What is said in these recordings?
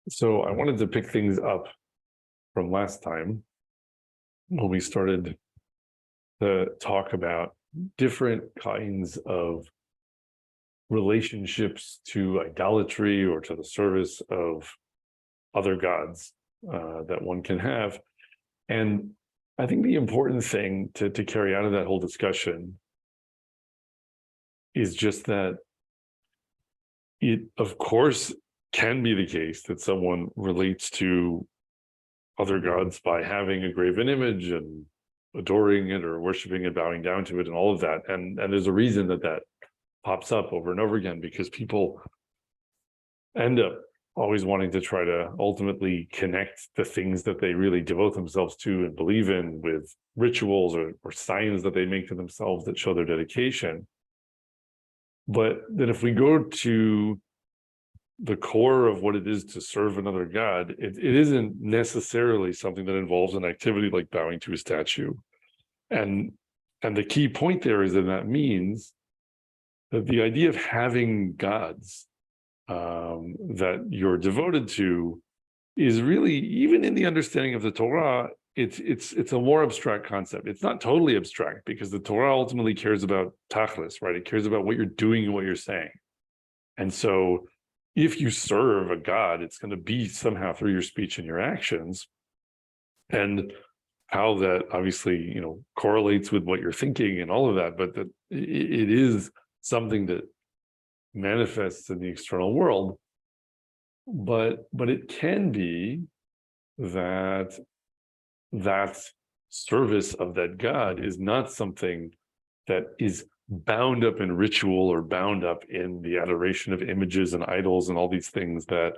So I wanted to pick things up from last time when we started to talk about different kinds of relationships to idolatry or to the service of other gods that one can have. And I think the important thing to carry out of that whole discussion is just that it, of course, can be the case that someone relates to other gods by having a graven image and adoring it or worshiping it, bowing down to it, and all of that. And there's a reason that pops up over and over again, because people end up always wanting to try to ultimately connect the things that they really devote themselves to and believe in with rituals or signs that they make to themselves that show their dedication. But then if we go to the core of what it is to serve another god, it isn't necessarily something that involves an activity like bowing to a statue. And the key point there is that means that the idea of having gods that you're devoted to is really, even in the understanding of the Torah, it's a more abstract concept. It's not totally abstract, because the Torah ultimately cares about tachlis, right? It cares about what you're doing and what you're saying. And so if you serve a god, it's going to be somehow through your speech and your actions, and how that obviously, correlates with what you're thinking and all of that, but that it is something that manifests in the external world. But it can be that service of that god is not something that is bound up in ritual or bound up in the adoration of images and idols and all these things that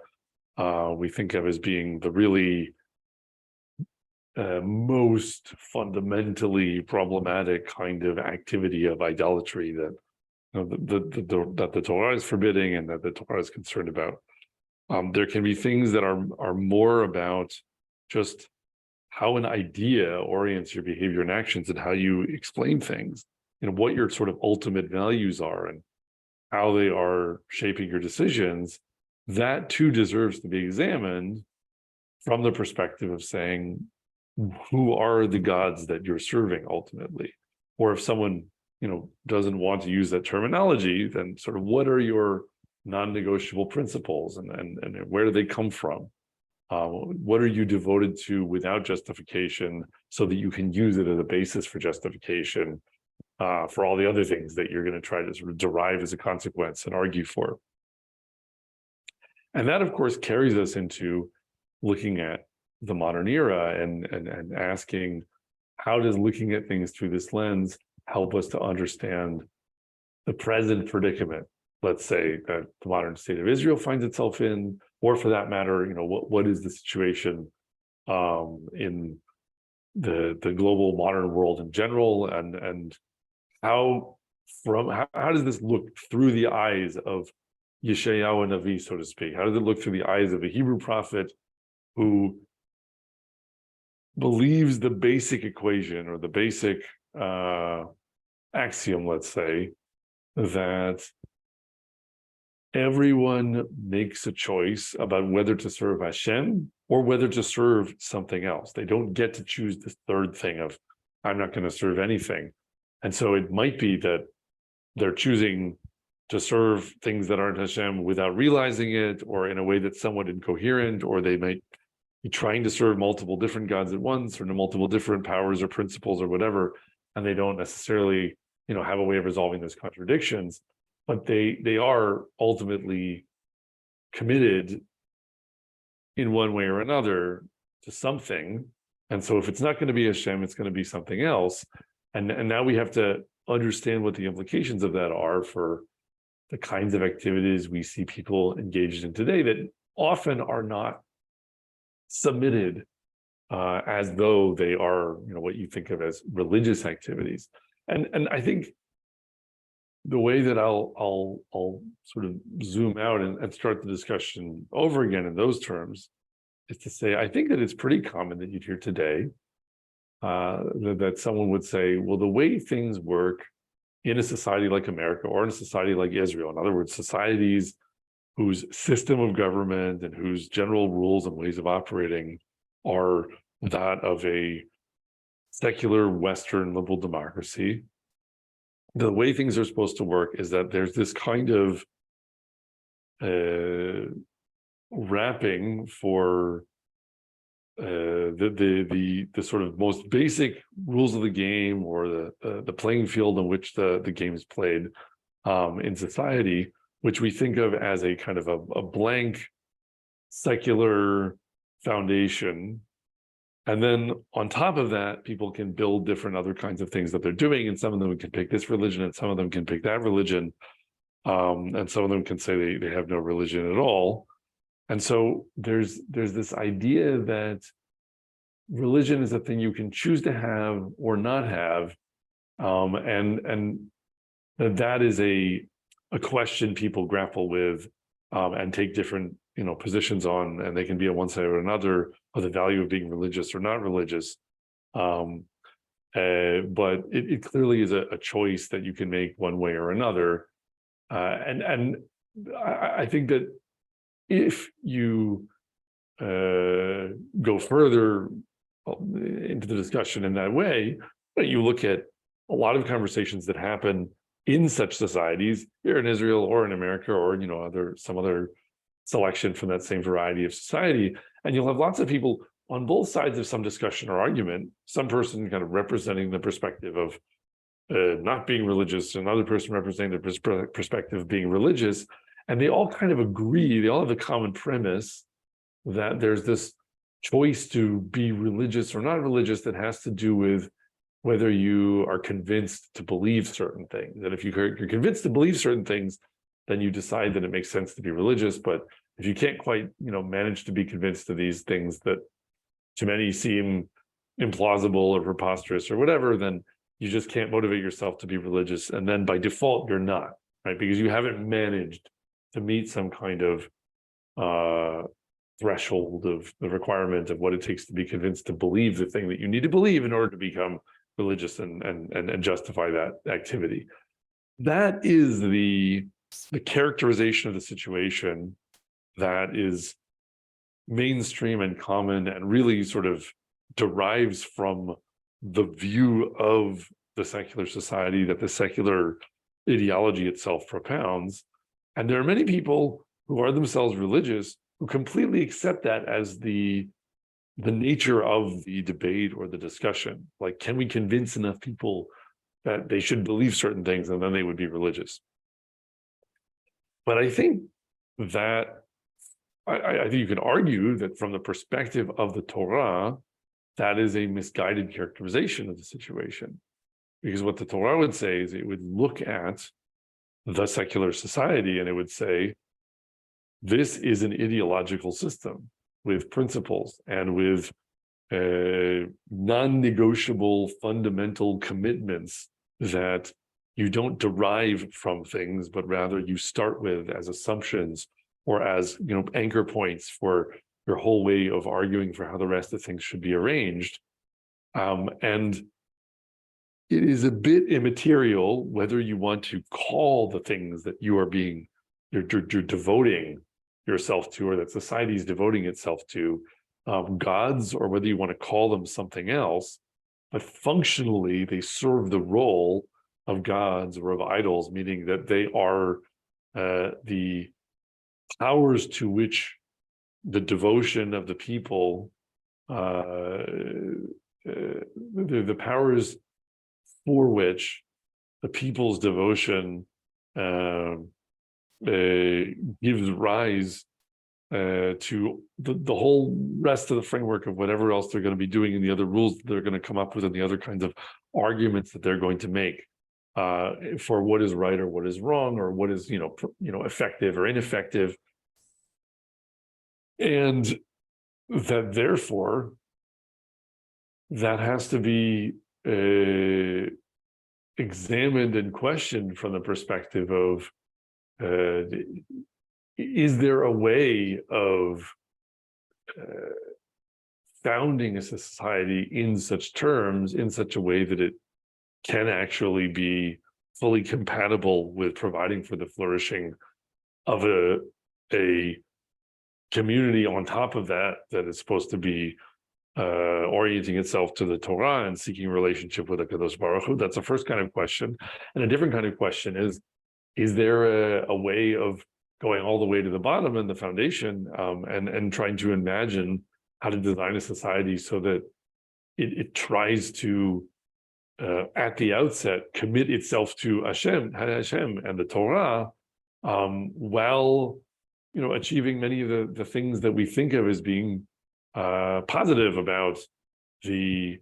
we think of as being the really most fundamentally problematic kind of activity of idolatry that that the Torah is forbidding and that the Torah is concerned about. There can be things that are more about just how an idea orients your behavior and actions, and how you explain things, and what your sort of ultimate values are and how they are shaping your decisions. That too deserves to be examined from the perspective of saying, who are the gods that you're serving ultimately? Or if someone, doesn't want to use that terminology, then sort of what are your non-negotiable principles, and where do they come from? What are you devoted to without justification, so that you can use it as a basis for justification for all the other things that you're going to try to sort of derive as a consequence and argue for? And that, of course, carries us into looking at the modern era and asking, how does looking at things through this lens help us to understand the present predicament, let's say, that the modern state of Israel finds itself in, or for that matter, what is the situation in the global modern world in general, and how does this look through the eyes of Yeshayahu Navi, so to speak? How does it look through the eyes of a Hebrew prophet who believes the basic equation, or the basic axiom, let's say, that everyone makes a choice about whether to serve Hashem or whether to serve something else. They don't get to choose this third thing of, I'm not going to serve anything. And so it might be that they're choosing to serve things that aren't Hashem without realizing it, or in a way that's somewhat incoherent, or they might be trying to serve multiple different gods at once, or multiple different powers or principles or whatever, and they don't necessarily, have a way of resolving those contradictions, but they are ultimately committed in one way or another to something. And so if it's not going to be Hashem, it's going to be something else. And now we have to understand what the implications of that are for the kinds of activities we see people engaged in today that often are not submitted as though they are, what you think of as religious activities. And I think the way that I'll sort of zoom out and start the discussion over again in those terms is to say, I think that it's pretty common that you'd hear today that someone would say, well, the way things work in a society like America or in a society like Israel, in other words, societies whose system of government and whose general rules and ways of operating are that of a secular Western liberal democracy. The way things are supposed to work is that there's this kind of wrapping for the sort of most basic rules of the game, or the playing field on which the game is played in society, which we think of as a kind of a blank secular foundation. And then on top of that, people can build different other kinds of things that they're doing. And some of them can pick this religion, and some of them can pick that religion. And some of them can say they have no religion at all. And so there's this idea that religion is a thing you can choose to have or not have. And that is a question people grapple with and take different positions on, and they can be on one side or another of the value of being religious or not religious. But it clearly is a choice that you can make one way or another. And I think that if you go further into the discussion in that way, you look at a lot of conversations that happen in such societies here in Israel or in America, or some other selection from that same variety of society, and you'll have lots of people on both sides of some discussion or argument, some person kind of representing the perspective of not being religious, another person representing the perspective of being religious, and they all kind of agree, they all have the common premise that there's this choice to be religious or not religious that has to do with whether you are convinced to believe certain things. And if you're convinced to believe certain things, then you decide that it makes sense to be religious. But if you can't quite, manage to be convinced of these things that to many seem implausible or preposterous or whatever, then you just can't motivate yourself to be religious. And then by default, you're not, right? Because you haven't managed to meet some kind of threshold of the requirement of what it takes to be convinced to believe the thing that you need to believe in order to become religious and justify that activity. That is the characterization of the situation that is mainstream and common, and really sort of derives from the view of the secular society that the secular ideology itself propounds. And there are many people who are themselves religious who completely accept that as the nature of the debate or the discussion. Like, can we convince enough people that they should believe certain things and then they would be religious? But I think that I think you can argue that from the perspective of the Torah, that is a misguided characterization of the situation. Because what the Torah would say is it would look at the secular society and it would say, this is an ideological system with principles and with non-negotiable fundamental commitments that you don't derive from things, but rather you start with as assumptions or as anchor points for your whole way of arguing for how the rest of things should be arranged. And it is a bit immaterial whether you want to call the things that you're devoting yourself to, or that society is devoting itself to, gods, or whether you want to call them something else, but functionally they serve the role of gods or of idols, meaning that they are the powers to which the devotion of the people, the powers for which the people's devotion gives rise to the whole rest of the framework of whatever else they're going to be doing, and the other rules that they're going to come up with, and the other kinds of arguments that they're going to make for what is right or what is wrong, or what is effective or ineffective. And that therefore that has to be examined and questioned from the perspective of is there a way of founding a society in such terms, in such a way that it can actually be fully compatible with providing for the flourishing of a a community on top of that is supposed to be orienting itself to the Torah and seeking relationship with the Kadosh Baruch Hu. That's the first kind of question. And a different kind of question is there a way of going all the way to the bottom and the foundation, and trying to imagine how to design a society so that it tries to at the outset commit itself to Hashem and the Torah, while achieving many of the things that we think of as being positive about the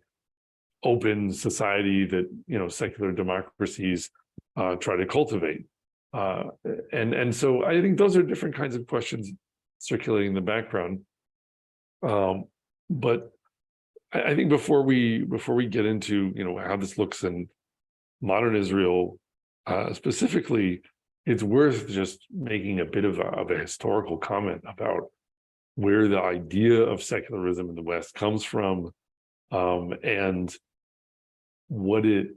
open society that secular democracies try to cultivate. And so I think those are different kinds of questions circulating in the background. But I think before we get into how this looks in modern Israel specifically, it's worth just making a bit of a historical comment about where the idea of secularism in the West comes from, and what it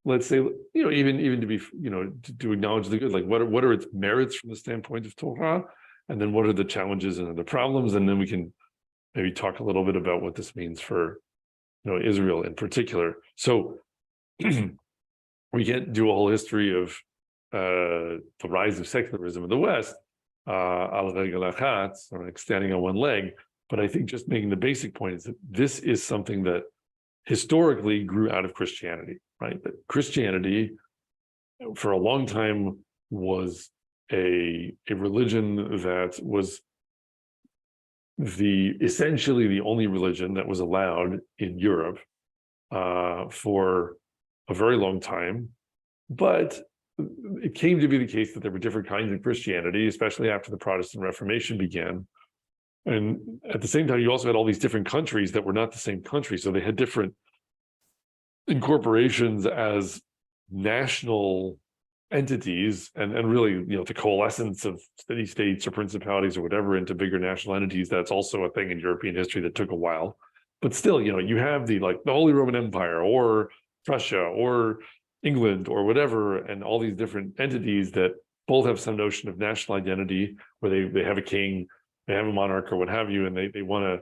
let's say even to be to acknowledge the good, like what are its merits from the standpoint of Torah, and then what are the challenges and the problems, and then we can maybe talk a little bit about what this means for Israel in particular. So we can't do a whole history of the rise of secularism in the West, al regel achat, or like standing on one leg. But I think just making the basic point is that this is something that historically grew out of Christianity, right? That Christianity, for a long time, was a religion that was essentially the only religion that was allowed in Europe for a very long time. But it came to be the case that there were different kinds of Christianity, especially after the Protestant Reformation began. And at the same time, you also had all these different countries that were not the same country. So they had different incorporations as national entities, and really, the coalescence of city-states or principalities or whatever into bigger national entities. That's also a thing in European history that took a while. But still, you have the Holy Roman Empire or Prussia or England or whatever, and all these different entities that both have some notion of national identity, where they have a king, they have a monarch or what have you, and they want to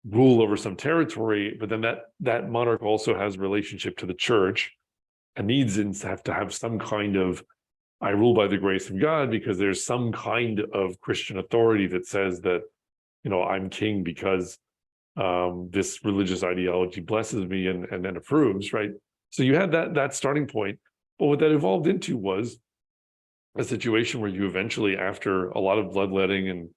rule over some territory, but then that monarch also has relationship to the church and needs to have some kind of, I rule by the grace of God, because there's some kind of Christian authority that says that, I'm king because this religious ideology blesses me and then approves, right? So you had that starting point, but what that evolved into was a situation where you eventually, after a lot of bloodletting and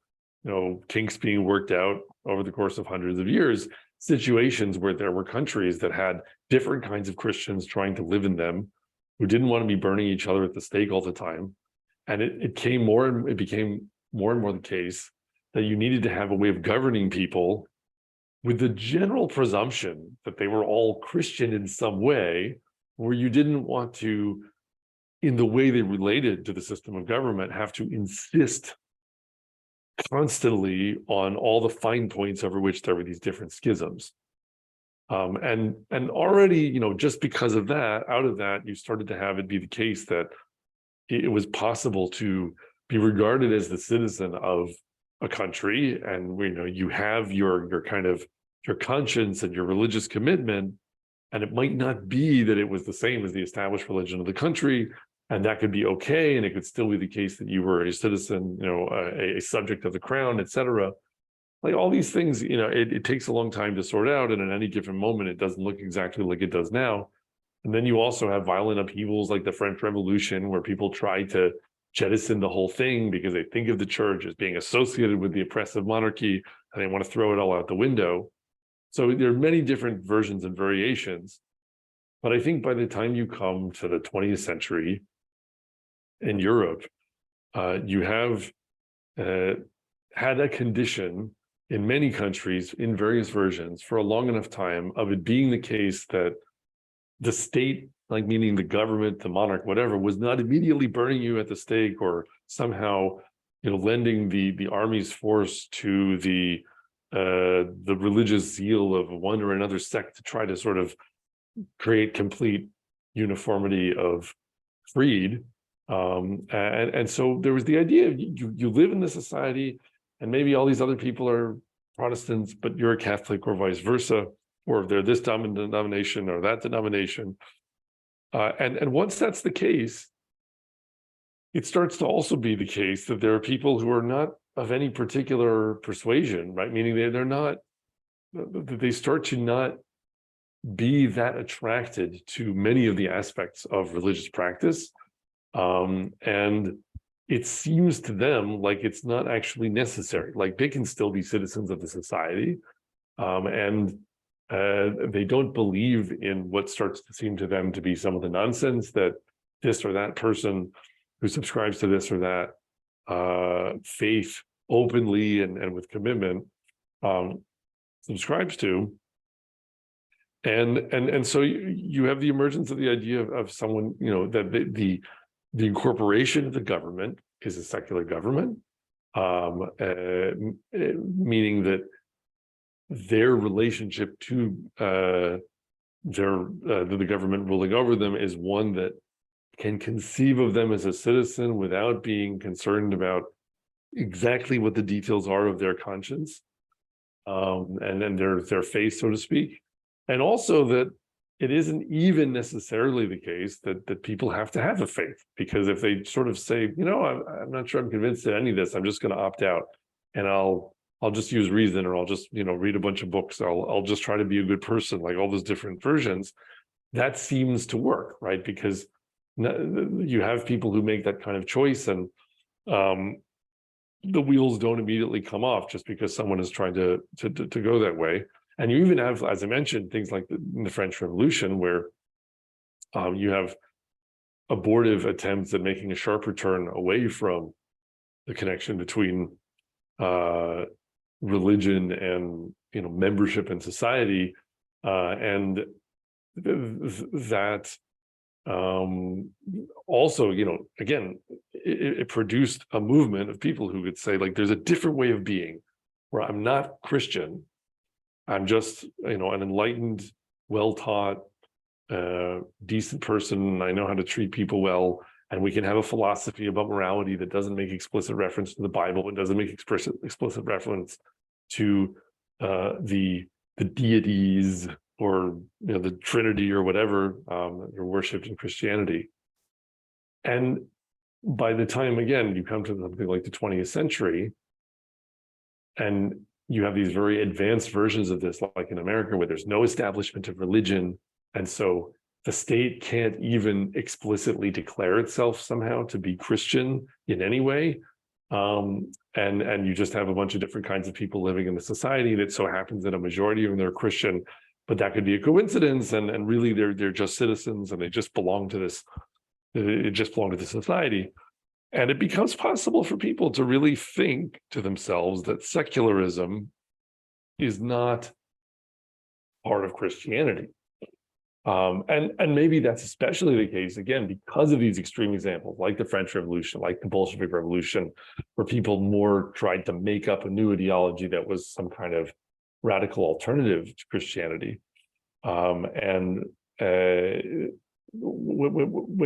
kinks being worked out over the course of hundreds of years, situations where there were countries that had different kinds of Christians trying to live in them, who didn't want to be burning each other at the stake all the time. And it became more and more the case that you needed to have a way of governing people with the general presumption that they were all Christian in some way, where you didn't want to, in the way they related to the system of government, have to insist constantly on all the fine points over which there were these different schisms. And already, just because of that, out of that, you started to have it be the case that it was possible to be regarded as the citizen of a country, and you have your kind of your conscience and your religious commitment, and it might not be that it was the same as the established religion of the country, and that could be okay, and it could still be the case that you were a citizen, a subject of the crown, etc. Like all these things, it takes a long time to sort out, and at any given moment, it doesn't look exactly like it does now. And then you also have violent upheavals like the French Revolution, where people try to jettison the whole thing because they think of the church as being associated with the oppressive monarchy, and they want to throw it all out the window. So there are many different versions and variations. But I think by the time you come to the 20th century in Europe, you have had a condition in many countries in various versions for a long enough time of it being the case that the state, like meaning the government, the monarch, whatever, was not immediately burning you at the stake or somehow, lending the army's force to the religious zeal of one or another sect to try to sort of create complete uniformity of creed. And so there was the idea of you live in the society, and maybe all these other people are Protestants, but you're a Catholic, or vice versa, or they're this denomination or that denomination. And once that's the case, it starts to also be the case that there are people who are not of any particular persuasion, right? Meaning they start to not be that attracted to many of the aspects of religious practice. And it seems to them like it's not actually necessary. Like they can still be citizens of the society, and they don't believe in what starts to seem to them to be some of the nonsense that this or that person who subscribes to this or that faith openly and with commitment subscribes to. And so you have the emergence of the idea of someone, that the incorporation of the government is a secular government, meaning that their relationship to the government ruling over them is one that can conceive of them as a citizen without being concerned about exactly what the details are of their conscience, and then their faith, so to speak. And also that it isn't even necessarily the case that people have to have a faith, because if they sort of say, I'm not sure I'm convinced of any of this, I'm just going to opt out, and I'll just use reason, or I'll just read a bunch of books, I'll just try to be a good person, like all those different versions, that seems to work, right? Because you have people who make that kind of choice, and the wheels don't immediately come off just because someone is trying to go that way. And you even have, as I mentioned, things like the French Revolution, where you have abortive attempts at making a sharper turn away from the connection between religion and membership in society, and that also, again, it produced a movement of people who could say, like, there's a different way of being, where I'm not Christian, I'm just, an enlightened, well-taught, decent person. I know how to treat people well, and we can have a philosophy about morality that doesn't make explicit reference to the Bible. It doesn't make explicit reference to the deities, or the Trinity, or whatever are worshipped in Christianity. And by the time, again, you come to something like the 20th century, and you have these very advanced versions of this, like in America, where there's no establishment of religion, and so the state can't even explicitly declare itself somehow to be Christian in any way. And you just have a bunch of different kinds of people living in the society, that so happens that a majority of them are Christian, but that could be a coincidence, and really they're just citizens, and they just belong to this, it just belong to the society. And it becomes possible for people to really think to themselves that secularism is not part of Christianity. And maybe that's especially the case, again, because of these extreme examples, like the French Revolution, like the Bolshevik Revolution, where people more tried to make up a new ideology that was some kind of radical alternative to Christianity. When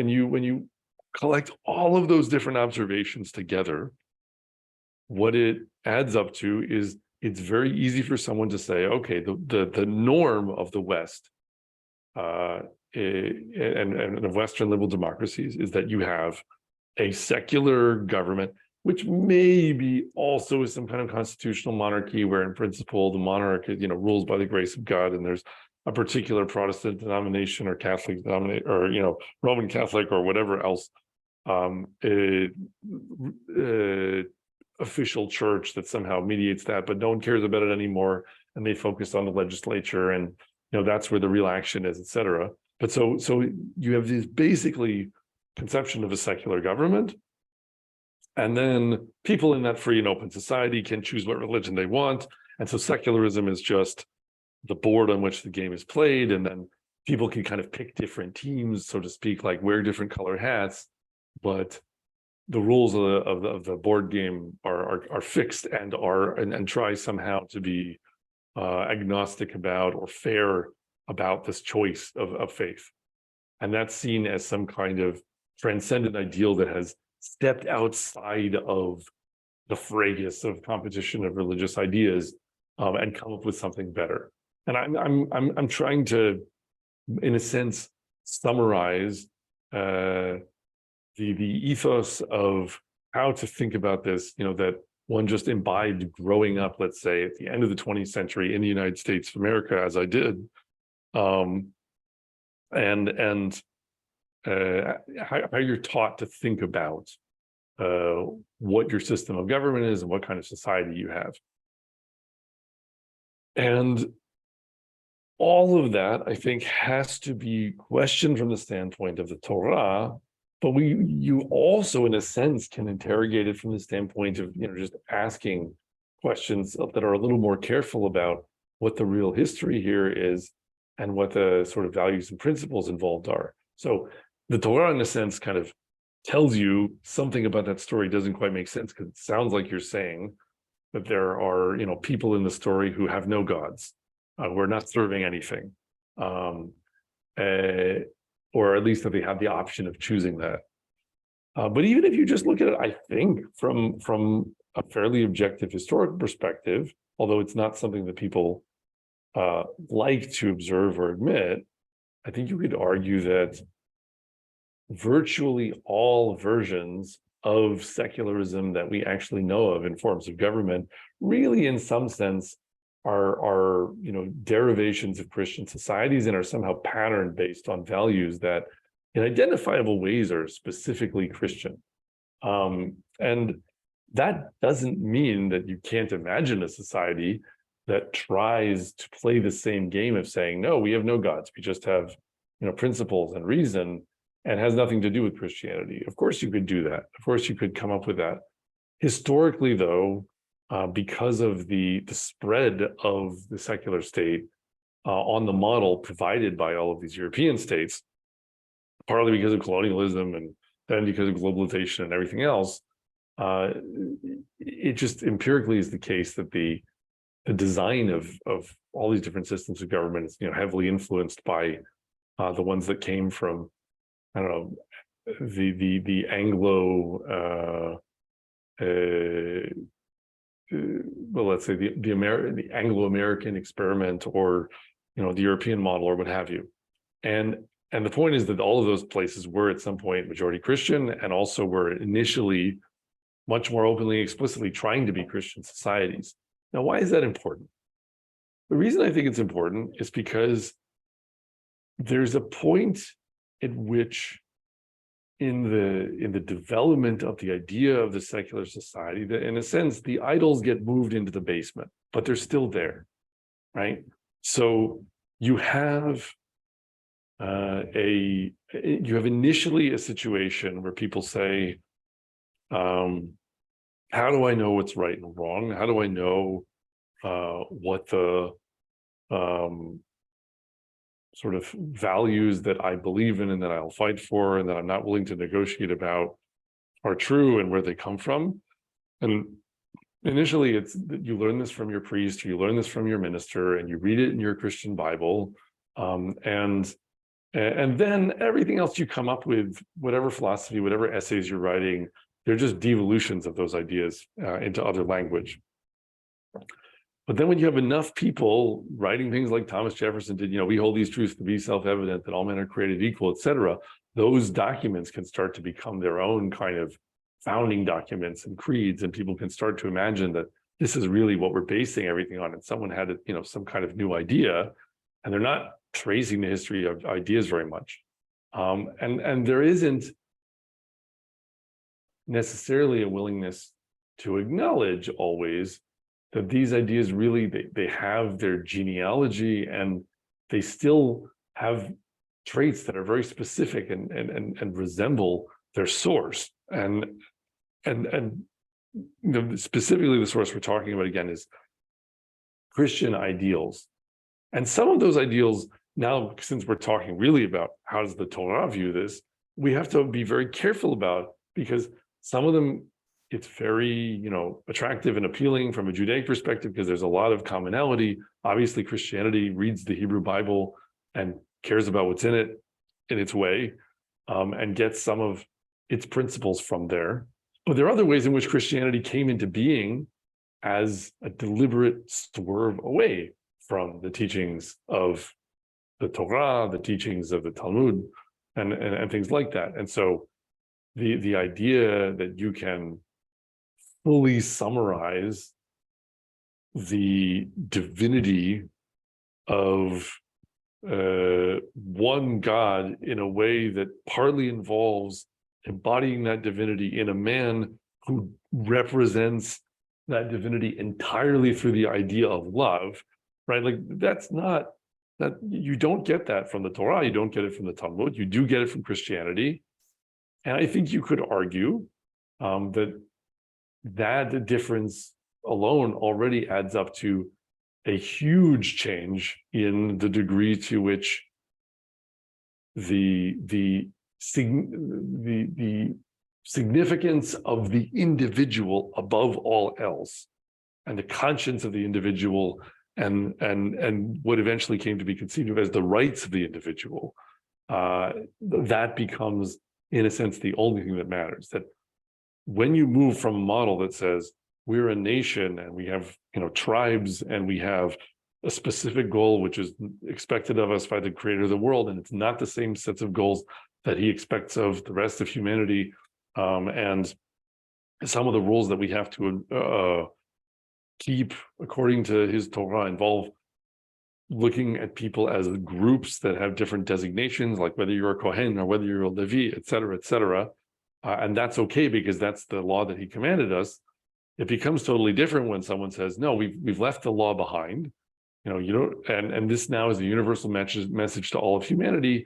you collect all of those different observations together, what it adds up to is it's very easy for someone to say, okay, the norm of the West and of Western liberal democracies is that you have a secular government, which maybe also is some kind of constitutional monarchy, where in principle the monarch, rules by the grace of God, and there's a particular Protestant denomination or Catholic denomination, or Roman Catholic or whatever else official church that somehow mediates that, but no one cares about it anymore, and they focus on the legislature, and that's where the real action is, etc. But so you have this basically conception of a secular government, and then people in that free and open society can choose what religion they want, and so secularism is just the board on which the game is played, and then people can kind of pick different teams, so to speak, like wear different color hats, but the rules of the board game are fixed, and try somehow to be agnostic about, or fair about, this choice of faith. And that's seen as some kind of transcendent ideal that has stepped outside of the fracas of competition of religious ideas, and come up with something better. And I'm trying to, in a sense, summarize the ethos of how to think about this, that one just imbibed growing up, let's say, at the end of the 20th century in the United States of America, as I did, and how you're taught to think about what your system of government is and what kind of society you have. And all of that, I think, has to be questioned from the standpoint of the Torah, but you also, in a sense, can interrogate it from the standpoint of, just asking questions that are a little more careful about what the real history here is and what the sort of values and principles involved are. So the Torah, in a sense, kind of tells you something about that story doesn't quite make sense, because it sounds like you're saying that there are, people in the story who have no gods, who are not serving anything, or at least that they have the option of choosing that. But even if you just look at it, I think from a fairly objective historical perspective, although it's not something that people like to observe or admit, I think you could argue that virtually all versions of secularism that we actually know of in forms of government really, in some sense, are derivations of Christian societies and are somehow patterned based on values that in identifiable ways are specifically Christian. And that doesn't mean that you can't imagine a society that tries to play the same game of saying, no, we have no gods, we just have principles and reason, and has nothing to do with Christianity. Of course you could do that. Of course you could come up with that. Historically, though, because of the spread of the secular state on the model provided by all of these European states, partly because of colonialism and then because of globalization and everything else, it just empirically is the case that the design of all these different systems of government is heavily influenced by the ones that came from, I don't know, the Anglo well, let's say the Anglo-American experiment, or the European model, or what have you. And the point is that all of those places were at some point majority Christian, and also were initially much more openly, explicitly trying to be Christian societies. Now, why is that important? The reason I think it's important is because there's a point at which in the development of the idea of the secular society, that in a sense, the idols get moved into the basement, but they're still there, right? So you have initially a situation where people say, how do I know what's right and wrong? How do I know what the sort of values that I believe in and that I'll fight for and that I'm not willing to negotiate about are true, and where they come from? And initially, it's that you learn this from your priest, or you learn this from your minister, and you read it in your Christian Bible, and then everything else you come up with, whatever philosophy, whatever essays you're writing, they're just devolutions of those ideas into other language. But then when you have enough people writing things like Thomas Jefferson did, we hold these truths to be self-evident, that all men are created equal, etc., those documents can start to become their own kind of founding documents and creeds, and people can start to imagine that this is really what we're basing everything on. And someone had some kind of new idea, and they're not tracing the history of ideas very much. And there isn't necessarily a willingness to acknowledge always that these ideas really, they have their genealogy, and they still have traits that are very specific and resemble their source. And specifically the source we're talking about, again, is Christian ideals. And some of those ideals, now, since we're talking really about how does the Torah view this, we have to be very careful about, because some of them, it's very, attractive and appealing from a Judaic perspective, because there's a lot of commonality. Obviously, Christianity reads the Hebrew Bible and cares about what's in it in its way. and get some of its principles from there. But there are other ways in which Christianity came into being as a deliberate swerve away from the teachings of the Torah, the teachings of the Talmud, and things like that. And so the idea that you can fully summarize the divinity of one God in a way that partly involves embodying that divinity in a man who represents that divinity entirely through the idea of love, right? Like that's not, that you don't get that from the Torah, you don't get it from the Talmud, you do get it from Christianity. And I think you could argue that difference alone already adds up to a huge change in the degree to which the significance of the individual above all else, and the conscience of the individual, and what eventually came to be conceived of as the rights of the individual, that becomes, in a sense, the only thing that matters. That when you move from a model that says we're a nation and we have, tribes, and we have a specific goal which is expected of us by the creator of the world, and it's not the same sets of goals that he expects of the rest of humanity, and some of the rules that we have to keep according to his Torah involve looking at people as groups that have different designations, like whether you're a Kohen or whether you're a Levi, et cetera, and that's okay because that's the law that he commanded us. It becomes totally different when someone says, no, we've left the law behind, and this now is a universal message to all of humanity,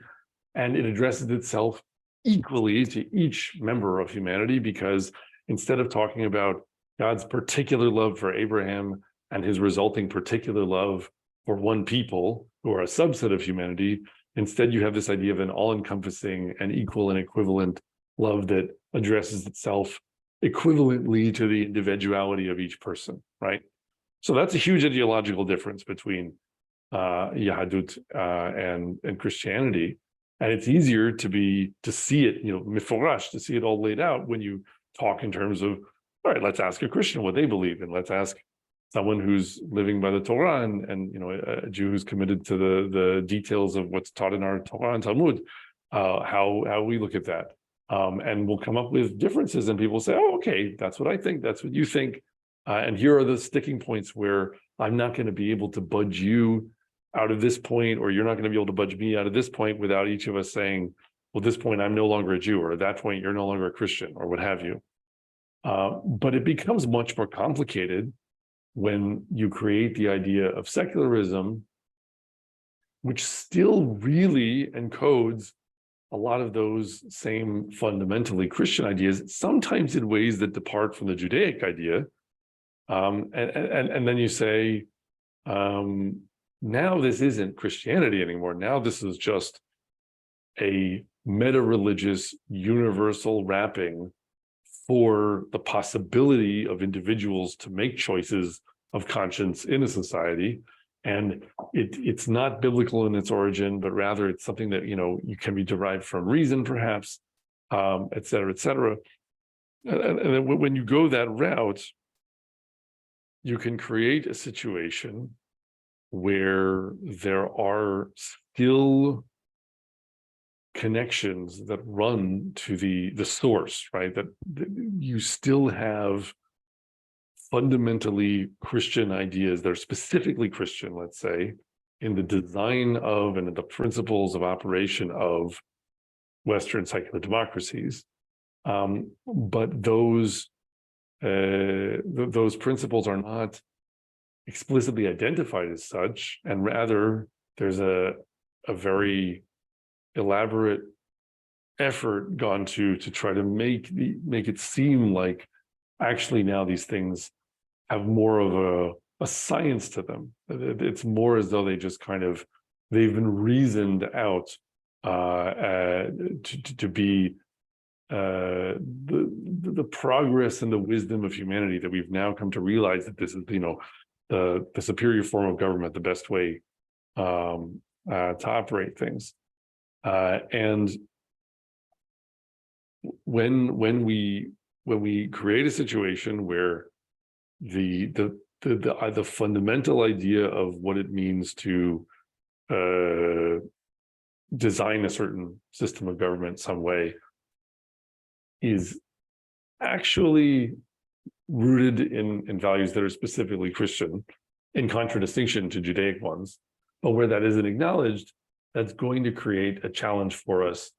and it addresses itself equally to each member of humanity, because instead of talking about God's particular love for Abraham and his resulting particular love for one people who are a subset of humanity, instead you have this idea of an all-encompassing and equal and equivalent love that addresses itself equivalently to the individuality of each person, right? So that's a huge ideological difference between Yahadut and Christianity. And it's easier to see it, miforash, to see it all laid out when you talk in terms of, all right, let's ask a Christian what they believe, and let's ask someone who's living by the Torah and a Jew who's committed to the details of what's taught in our Torah and Talmud, how we look at that. And we'll come up with differences, and people say, oh, okay, that's what I think, that's what you think. And here are the sticking points where I'm not going to be able to budge you out of this point, or you're not going to be able to budge me out of this point without each of us saying, well, at this point, I'm no longer a Jew, or at that point, you're no longer a Christian, or what have you. But it becomes much more complicated when you create the idea of secularism, which still really encodes a lot of those same fundamentally Christian ideas, sometimes in ways that depart from the Judaic idea. And then you say, now this isn't Christianity anymore. Now this is just a meta-religious universal wrapping for the possibility of individuals to make choices of conscience in a society. And it's not biblical in its origin, but rather it's something that, you can be derived from reason, perhaps, et cetera, et cetera. And then when you go that route, you can create a situation where there are still connections that run to the source, right? That you still have fundamentally Christian ideas that are specifically Christian, let's say, in the design of and in the principles of operation of Western secular democracies. But those principles are not explicitly identified as such, and rather there's a very elaborate effort gone to try to make it seem like actually now these things have more of a science to them. It's more as though they just they've been reasoned out to be the progress and the wisdom of humanity, that we've now come to realize that this is the superior form of government, the best way to operate things. And when we create a situation where the fundamental idea of what it means to design a certain system of government some way is actually rooted in values that are specifically Christian, in contradistinction to Judaic ones, but where that isn't acknowledged, that's going to create a challenge for us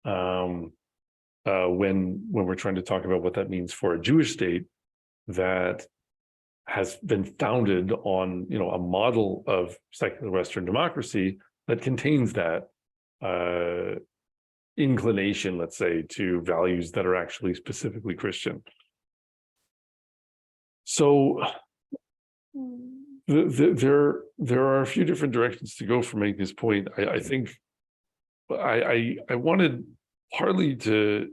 when we're trying to talk about what that means for a Jewish state that has been founded on, a model of secular Western democracy that contains that inclination, let's say, to values that are actually specifically Christian. So there are a few different directions to go for making this point. I think I wanted partly to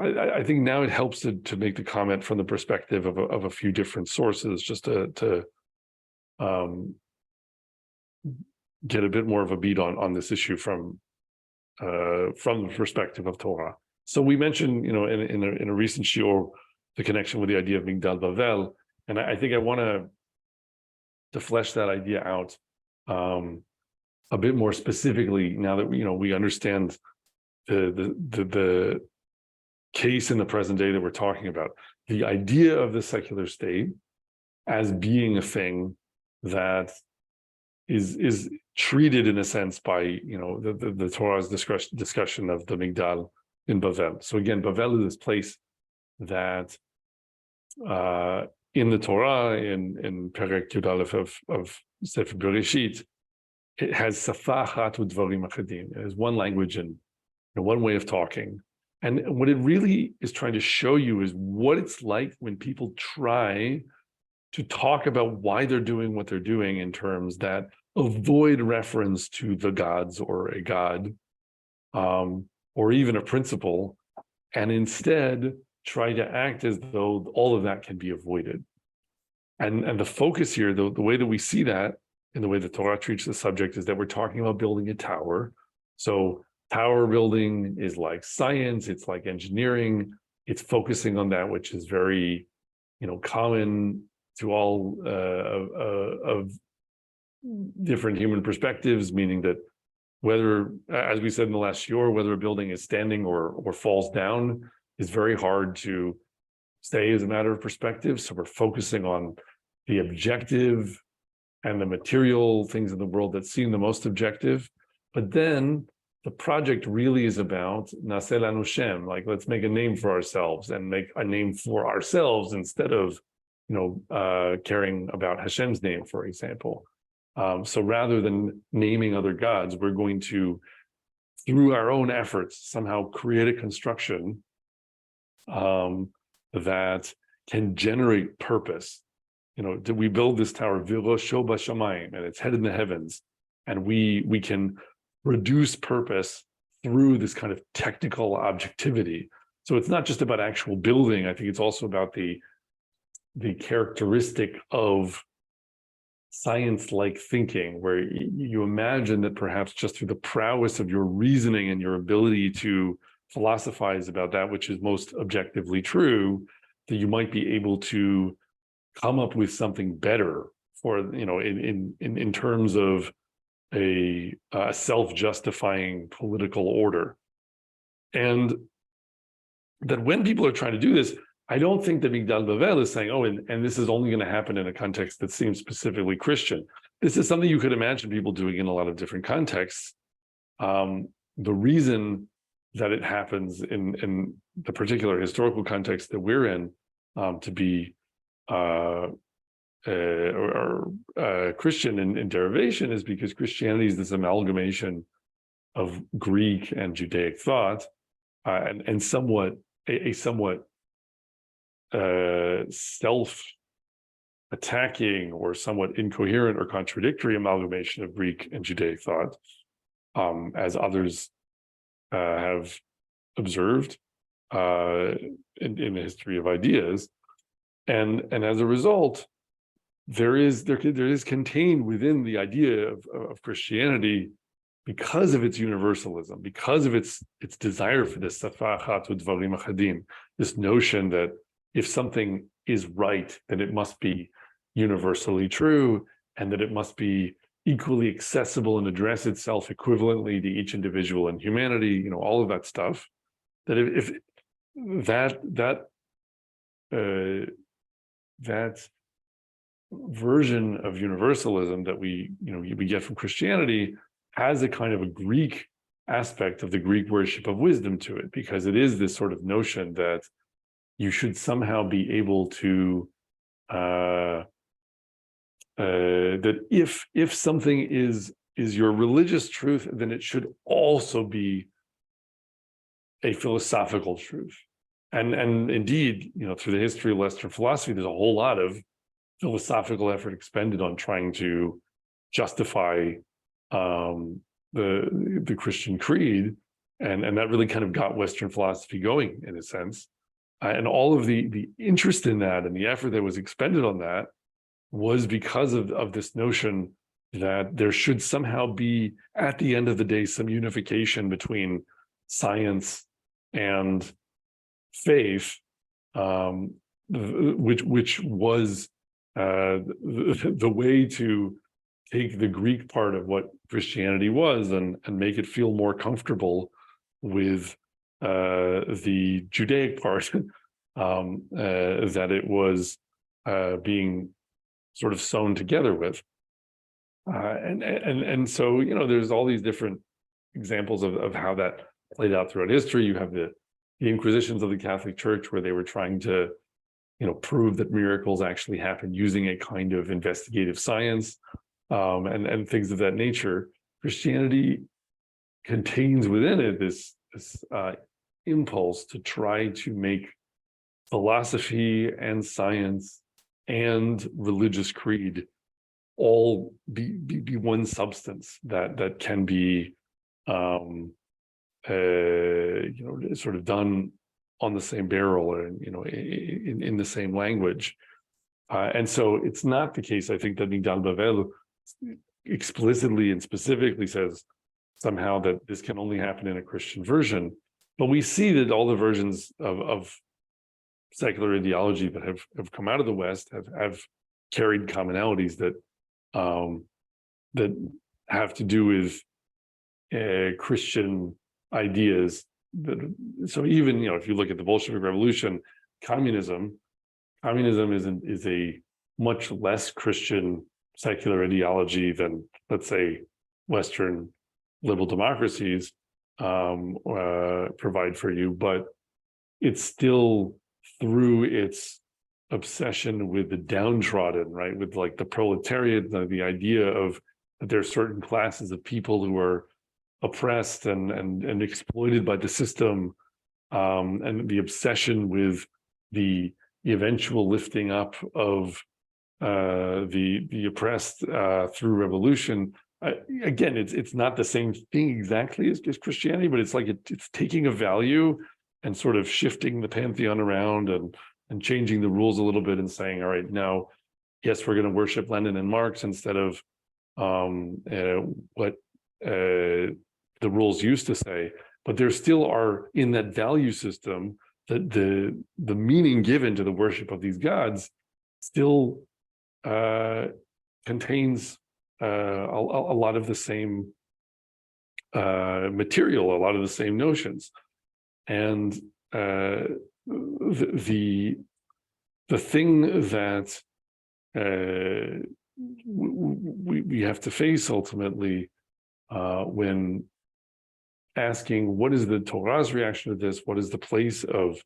I think now it helps to make the comment from the perspective of a few different sources, just to get a bit more of a beat on this issue from the perspective of Torah. So we mentioned, in a recent shiur, the connection with the idea of Migdal Bavel, and I think I want to flesh that idea out a bit more specifically now that we understand the case in the present day that we're talking about. The idea of the secular state as being a thing that is treated in a sense by the Torah's discussion of the Migdal in Bavel. So again, Bavel is this place that in the Torah, in Perek Yud Aleph of Sefer Bereshit, it has safa achat udvarim achadim. It has one language and one way of talking. And what it really is trying to show you is what it's like when people try to talk about why they're doing what they're doing in terms that avoid reference to the gods or a god, or even a principle, and instead try to act as though all of that can be avoided. And the focus here, the way that we see that in the way the Torah treats the subject, is that we're talking about building a tower. So tower building is like science, it's like engineering, it's focusing on that which is very, common to all of different human perspectives, meaning that whether, as we said in the last shiur, whether a building is standing or falls down is very hard to say as a matter of perspective. So we're focusing on the objective and the material things in the world that seem the most objective. But then the project really is about Naseh Lanu Shem, like let's make a name for ourselves and make a name for ourselves instead of, caring about Hashem's name, for example. So rather than naming other gods, we're going to, through our own efforts, somehow create a construction that can generate purpose. We build this tower, Virosho Bashamayim, and it's head in the heavens, and we can reduce purpose through this kind of technical objectivity. So it's not just about actual building. I think it's also about the characteristic of science-like thinking, where you imagine that perhaps just through the prowess of your reasoning and your ability to philosophize about that which is most objectively true, that you might be able to come up with something better for, in terms of a self-justifying political order. And that when people are trying to do this, I don't think that Migdal Bavel is saying, and this is only going to happen in a context that seems specifically Christian. This is something you could imagine people doing in a lot of different contexts. The reason that it happens in the particular historical context that we're in to be Christian in derivation is because Christianity is this amalgamation of Greek and Judaic thought, and somewhat self-attacking or somewhat incoherent or contradictory amalgamation of Greek and Judaic thought, as others have observed in the history of ideas, and as a result, there is contained within the idea of Christianity because of its universalism, because of its desire for this safa achat udvarim achadim, this notion that if something is right, then it must be universally true, and that it must be equally accessible and address itself equivalently to each individual in humanity, all of that stuff. That if that version of universalism that we get from Christianity has a kind of a Greek aspect of the Greek worship of wisdom to it, because it is this sort of notion that you should somehow be able to that if something is your religious truth, then it should also be a philosophical truth. And indeed, through the history of Western philosophy, there's a whole lot of philosophical effort expended on trying to justify the Christian creed, and that really kind of got Western philosophy going in a sense. And all of the interest in that and the effort that was expended on that was because of this notion that there should somehow be, at the end of the day, some unification between science and faith, which was the way to take the Greek part of what Christianity was and make it feel more comfortable with the Judaic part, that it was being sort of sewn together with. And so, there's all these different examples of how that played out throughout history. You have the Inquisitions of the Catholic Church, where they were trying to, prove that miracles actually happen using a kind of investigative science, and things of that nature. Christianity contains within it this impulse to try to make philosophy and science and religious creed all be one substance that can be sort of done on the same barrel, or in the same language. And so it's not the case, I think, that Migdal Bavel explicitly and specifically says somehow that this can only happen in a Christian version. But we see that all the versions of secular ideology that have come out of the West have carried commonalities that have to do with Christian ideas. So even if you look at the Bolshevik Revolution, communism is a much less Christian secular ideology than, let's say, Western liberal democracies provide for you, but it's still, through its obsession with the downtrodden, right, with like the proletariat, the idea of that there are certain classes of people who are oppressed and exploited by the system, and the obsession with the eventual lifting up of the oppressed through revolution. Again, it's not the same thing exactly as Christianity, but it's like it's taking a value and sort of shifting the pantheon around and changing the rules a little bit, and saying, all right, now, yes, we're going to worship Lenin and Marx instead of what the rules used to say, but there still are, in that value system, that the meaning given to the worship of these gods still contains a lot of the same material, a lot of the same notions. And the thing that we have to face ultimately, when asking what is the Torah's reaction to this, what is the place of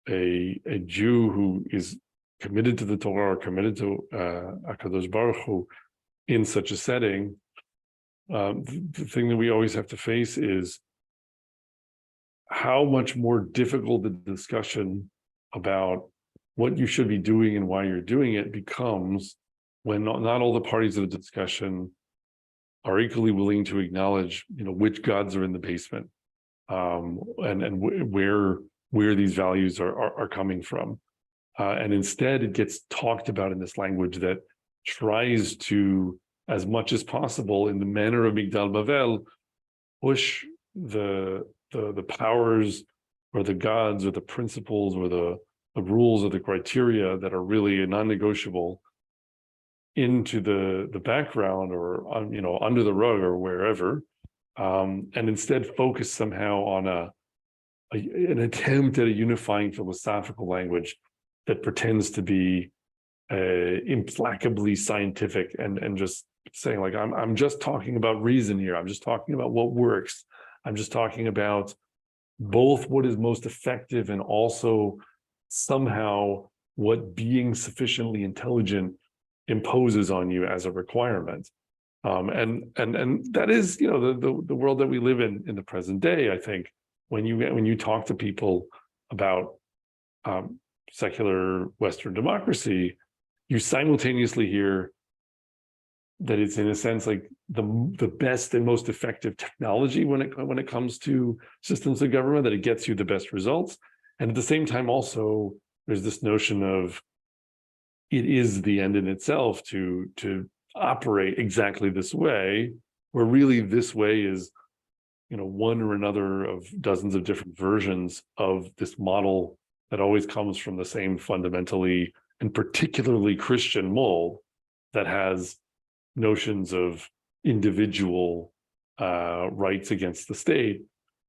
a Jew who is committed to the Torah or committed to HaKadosh Baruch Hu in such a setting, the thing that we always have to face is how much more difficult the discussion about what you should be doing and why you're doing it becomes when not all the parties of the discussion are equally willing to acknowledge, which gods are in the basement, and where these values are coming from, and instead it gets talked about in this language that tries to as much as possible in the manner of Migdal Bavel, push the powers or the gods or the principles or the rules or the criteria that are really non-negotiable into the background or under the rug or wherever, and instead focus somehow on an attempt at a unifying philosophical language that pretends to be implacably scientific and just saying like I'm just talking about reason here. I'm just talking about what works. I'm just talking about both what is most effective and also somehow what being sufficiently intelligent imposes on you as a requirement. And that is, the world that we live in the present day. I think when you talk to people about secular Western democracy, you simultaneously hear that it's in a sense like the best and most effective technology when it comes to systems of government, that it gets you the best results. And at the same time, also there's this notion of it is the end in itself to operate exactly this way, where really this way is one or another of dozens of different versions of this model that always comes from the same fundamentally and particularly Christian mold that has notions of individual rights against the state,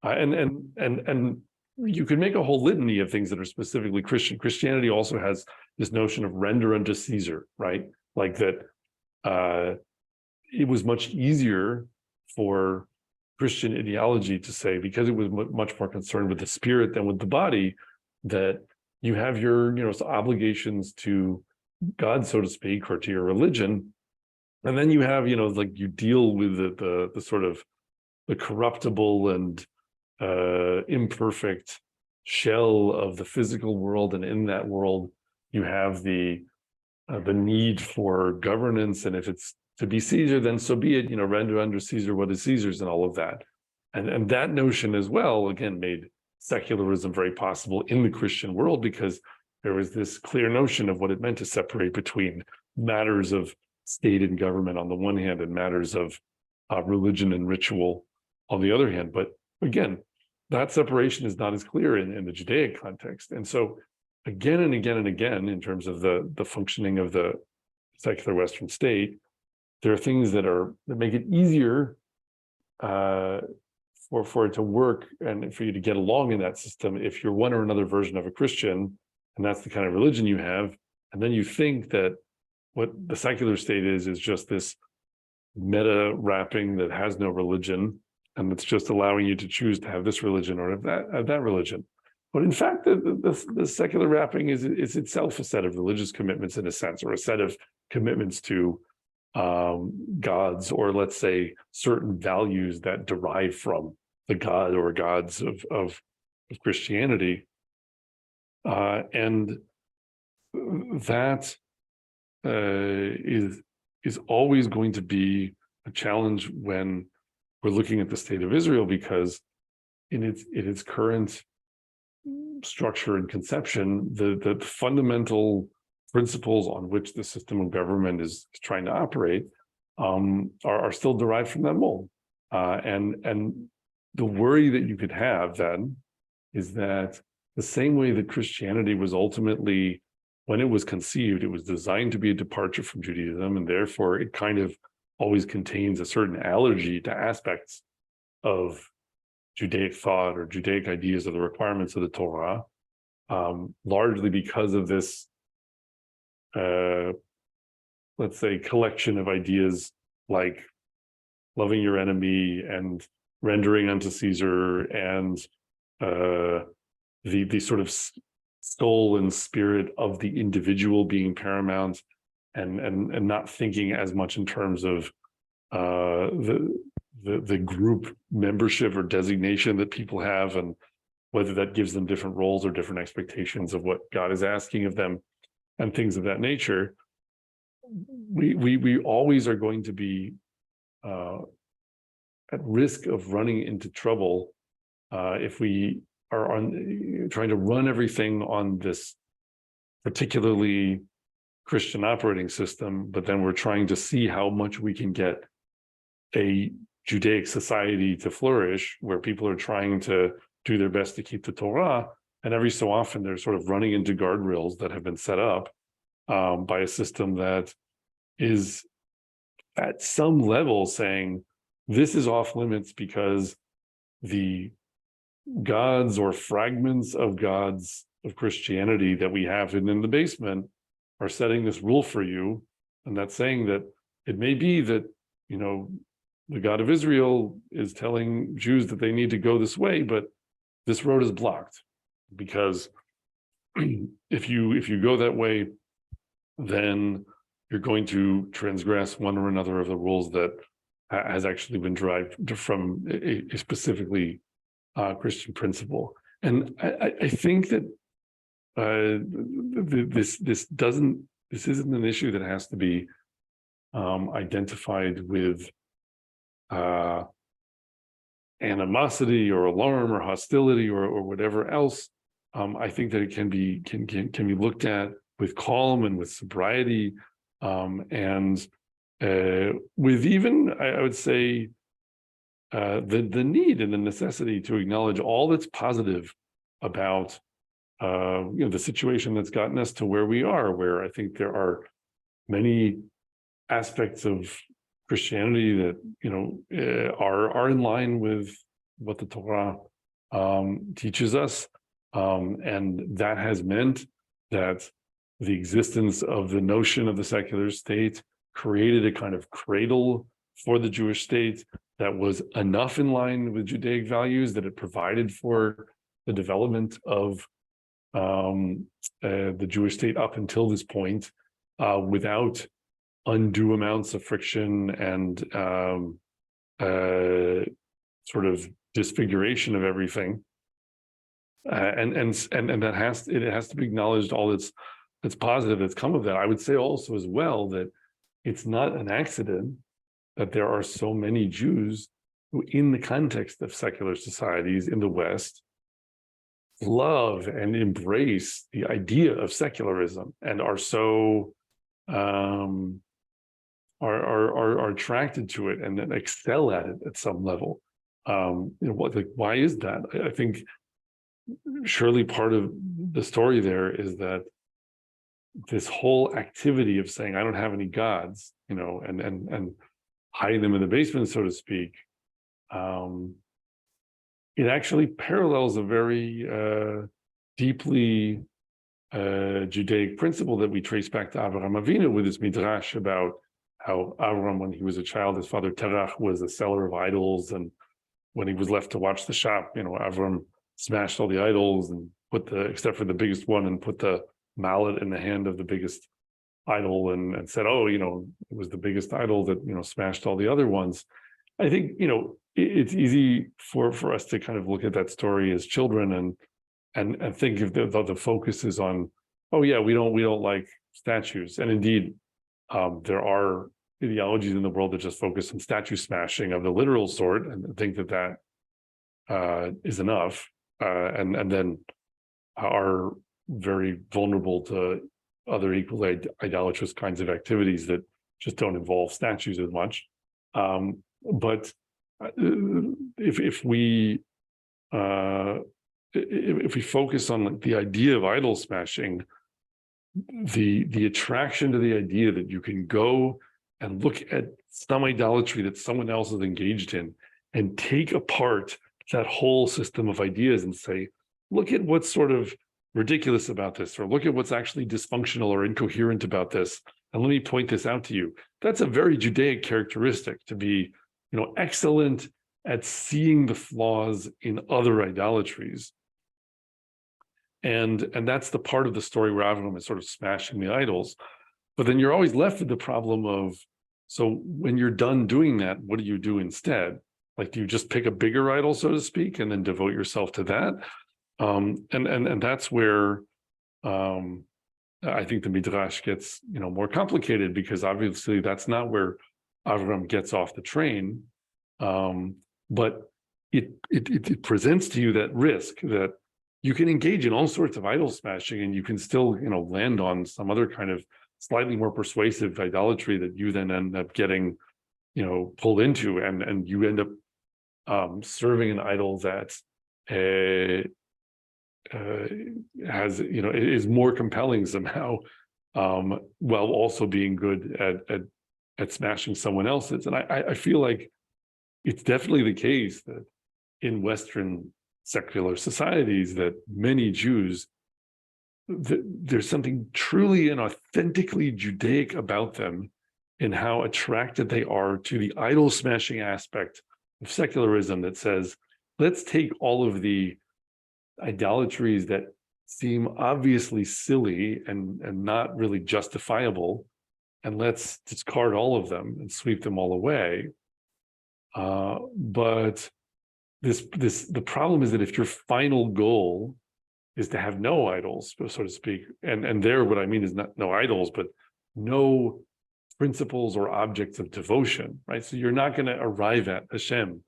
and you could make a whole litany of things that are specifically Christian. Christianity also has this notion of render unto Caesar, right? Like that it was much easier for Christian ideology to say, because it was much more concerned with the spirit than with the body, that you have your obligations to God, so to speak, or to your religion. And then you have, like you deal with the sort of the corruptible and imperfect shell of the physical world, and in that world, you have the need for governance. And if it's to be Caesar, then so be it. Render under Caesar what is Caesar's, and all of that. And that notion as well, again, made secularism very possible in the Christian world, because there was this clear notion of what it meant to separate between matters of state and government on the one hand, and matters of religion and ritual on the other hand. But again, that separation is not as clear in the Judaic context. And so again and again and again, in terms of the functioning of the secular Western state, there are things that make it easier for it to work and for you to get along in that system if you're one or another version of a Christian, and that's the kind of religion you have. And then you think that what the secular state is just this meta wrapping that has no religion, and it's just allowing you to choose to have this religion or have that religion. But in fact, the secular wrapping is itself a set of religious commitments, in a sense, or a set of commitments to gods, or let's say certain values that derive from the god or gods of Christianity, and that is always going to be a challenge when we're looking at the state of Israel, because in its current structure and conception, the fundamental principles on which the system of government is trying to operate are still derived from that mold. And the worry that you could have then is that the same way that Christianity was ultimately, when it was conceived, it was designed to be a departure from Judaism, and therefore it kind of always contains a certain allergy to aspects of Judaic thought or Judaic ideas of the requirements of the Torah, largely because of this, let's say, collection of ideas like loving your enemy and rendering unto Caesar, and the sort of soul and spirit of the individual being paramount, and not thinking as much in terms of the group membership or designation that people have, and whether that gives them different roles or different expectations of what God is asking of them, and things of that nature. We always are going to be at risk of running into trouble if we are trying to run everything on this particularly Christian operating system, but then we're trying to see how much we can get a Judaic society to flourish, where people are trying to do their best to keep the Torah, and every so often they're sort of running into guardrails that have been set up by a system that is at some level saying this is off limits because the gods or fragments of gods of Christianity that we have hidden in the basement are setting this rule for you. And that's saying that it may be that, the God of Israel is telling Jews that they need to go this way, but this road is blocked because if you go that way, then you're going to transgress one or another of the rules that has actually been derived from a specifically Christian principle. And I think that this isn't an issue that has to be identified with animosity or alarm or hostility or whatever else. I think that it can be looked at with calm and with sobriety, and with even, I would say, the need and the necessity to acknowledge all that's positive about the situation that's gotten us to where we are, where I think there are many aspects of Christianity that are in line with what the Torah teaches us, and that has meant that the existence of the notion of the secular state created a kind of cradle for the Jewish state that was enough in line with Judaic values that it provided for the development of the Jewish state up until this point, without undue amounts of friction and sort of disfiguration of everything. And that has to be acknowledged, all that's positive that's come of that. I would say also as well that it's not an accident that there are so many Jews who, in the context of secular societies in the West, love and embrace the idea of secularism and are so are attracted to it and then excel at it at some level. Why is that? I think surely part of the story there is that this whole activity of saying I don't have any gods, and hiding them in the basement, so to speak, it actually parallels a very deeply Judaic principle that we trace back to Avraham Avinu with his midrash about how Avram, when he was a child, his father Terach was a seller of idols, and when he was left to watch the shop, Avram smashed all the idols and except for the biggest one, and put the mallet in the hand of the biggest idol and said, it was the biggest idol that smashed all the other ones. I think it's easy for us to kind of look at that story as children and think if the focus is on, we don't like statues. And indeed, there are ideologies in the world that just focus on statue smashing of the literal sort and think that is enough, and then are very vulnerable to other equally idolatrous kinds of activities that just don't involve statues as much. But if we focus on the idea of idol smashing, the attraction to the idea that you can go and look at some idolatry that someone else is engaged in and take apart that whole system of ideas and say, look at what's sort of ridiculous about this, or look at what's actually dysfunctional or incoherent about this, and let me point this out to you. That's a very Judaic characteristic, to be excellent at seeing the flaws in other idolatries. And that's the part of the story where Avram is sort of smashing the idols. But then you're always left with the problem of, so when you're done doing that, what do you do instead? Like, do you just pick a bigger idol, so to speak, and then devote yourself to that? And that's where I think the Midrash gets more complicated, because obviously that's not where Avram gets off the train. But it presents to you that risk that you can engage in all sorts of idol smashing and you can still land on some other kind of slightly more persuasive idolatry that you then end up getting, pulled into, and you end up serving an idol that has, is more compelling somehow, while also being good at smashing someone else's. And I feel like it's definitely the case that in Western secular societies that many Jews, there's something truly and authentically Judaic about them in how attracted they are to the idol smashing aspect of secularism that says, let's take all of the idolatries that seem obviously silly and not really justifiable, and let's discard all of them and sweep them all away. But the problem is that if your final goal is to have no idols, so to speak, and there what I mean is not no idols, but no principles or objects of devotion, right? So you're not going to arrive at Hashem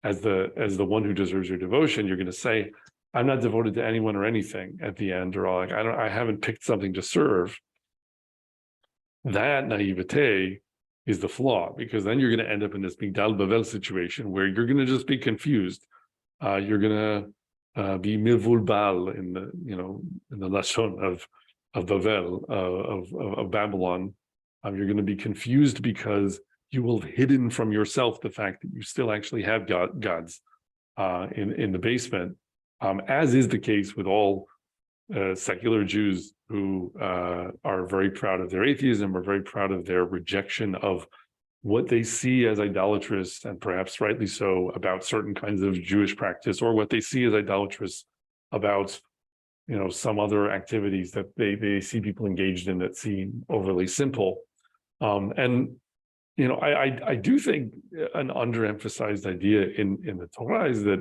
as the one who deserves your devotion. You're going to say, I'm not devoted to anyone or anything at the end, or like I haven't picked something to serve. That naivete is the flaw, because then you're going to end up in this Migdal Bavel situation where you're going to just be confused. You're going to be mivulbal in the lashon of Bavel, of Babylon. You're going to be confused because you will have hidden from yourself the fact that you still actually have gods in the basement, as is the case with all secular Jews who are very proud of their atheism, or very proud of their rejection of what they see as idolatrous, and perhaps rightly so, about certain kinds of Jewish practice, or what they see as idolatrous about some other activities that they see people engaged in that seem overly simple. I do think an underemphasized idea in the Torah is that